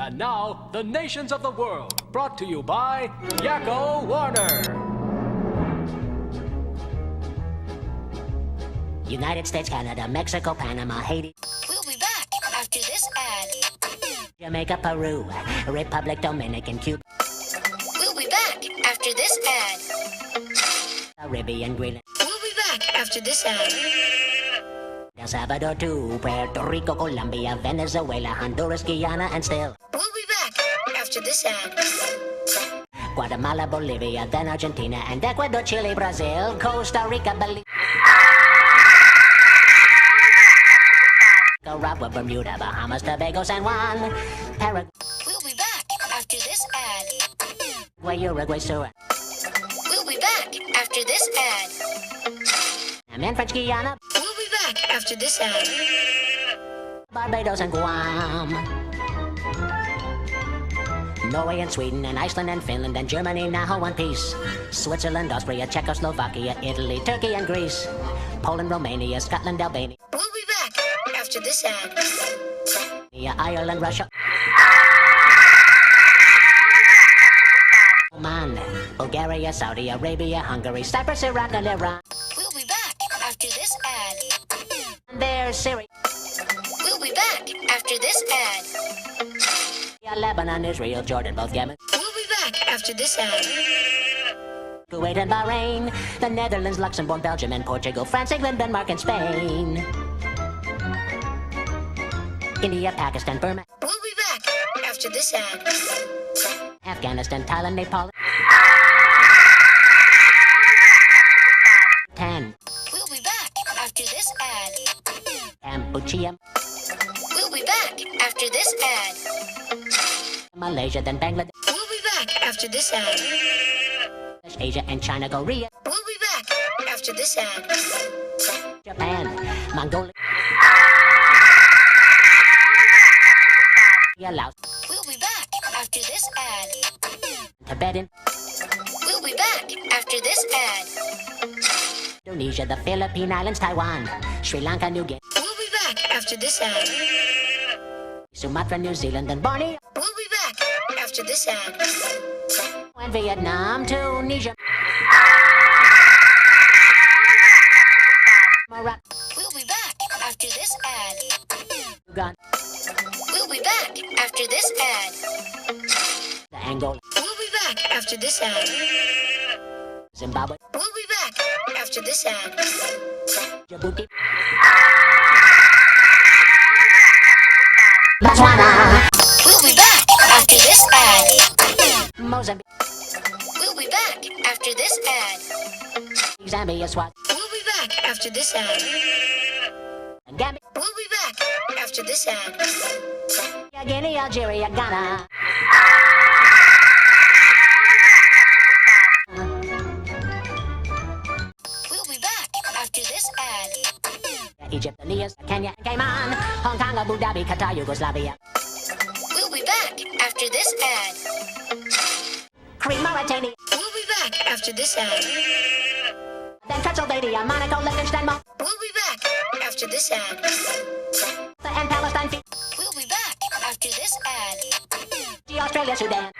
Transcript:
And now, the nations of the world, brought to you by Yakko Warner. United States, Canada, Mexico, Panama, Haiti. We'll be back after this ad. Jamaica, Peru, Republic Dominican, Cuba. We'll be back after this ad. Caribbean, Greenland. We'll be back after this ad. El Salvador to Puerto Rico, Colombia, Venezuela, Honduras, Guyana, and still. We'll be back after this ad. Guatemala, Bolivia, then Argentina, and Ecuador, Chile, Brazil, Costa Rica, Belize. Nicaragua, Bermuda, Bahamas, Tobago, San Juan, Paraguay. We'll be back after this ad. Uruguay, Suriname, We'll be back after this ad. and French Guiana, We'll be back after this ad. Barbados, and Guam. Norway and Sweden and Iceland and Finland and Germany now one piece. Switzerland, Austria, Czechoslovakia, Italy, Turkey and Greece. Poland, Romania, Scotland, Albania. We'll be back after this ad. Ireland, Russia. Oman, Bulgaria, Saudi Arabia, Hungary, Cyprus, Iraq, and Iran. We'll be back after this ad. And there's Syria, We'll be back after this ad. Lebanon, Israel, Jordan, both Yemen. We'll be back after this ad. Kuwait and Bahrain, the Netherlands, Luxembourg, Belgium, and Portugal, France, England, Denmark, and Spain. India, Pakistan, Burma, We'll be back after this ad. Afghanistan, Thailand, Nepal. 10. We'll be back after this ad. Cambodia, We'll be back after this ad. Malaysia, then Bangladesh, We'll be back after this ad. Asia, and China, Korea, We'll be back after this ad. Japan, Mongolia, Laos, We'll be back after this ad. Tibetan, We'll be back after this ad. Indonesia, the Philippine Islands, Taiwan, Sri Lanka, New Guinea, We'll be back after this ad. Sumatra, New Zealand, and Borneo, We'll be back after this ad. and Vietnam, Tunisia, Morocco, We'll be back after this ad. Uganda, We'll be back after this ad. the Angola, We'll be back after this ad. Zimbabwe, We'll be back after this ad. Djibouti, Botswana, We'll be back after this ad. Mozambique, We'll be back after this ad. Zambia, Swaziland, We'll be back after this ad. and Gambia, We'll be back after this ad. Guinea, Algeria, Ghana. We'll be back after this ad. Egypt, Tunisia, Kenya, Cayman, Hong Kong, Abu Dhabi, Qatar, Yugoslavia, We'll be back after this ad. Crete, Mauritania, We'll be back after this ad. then Transylvania, Monaco, Liechtenstein, Malta, We'll be back after this ad. and Palestine, Fiji, We'll be back after this ad. Australia, Sudan.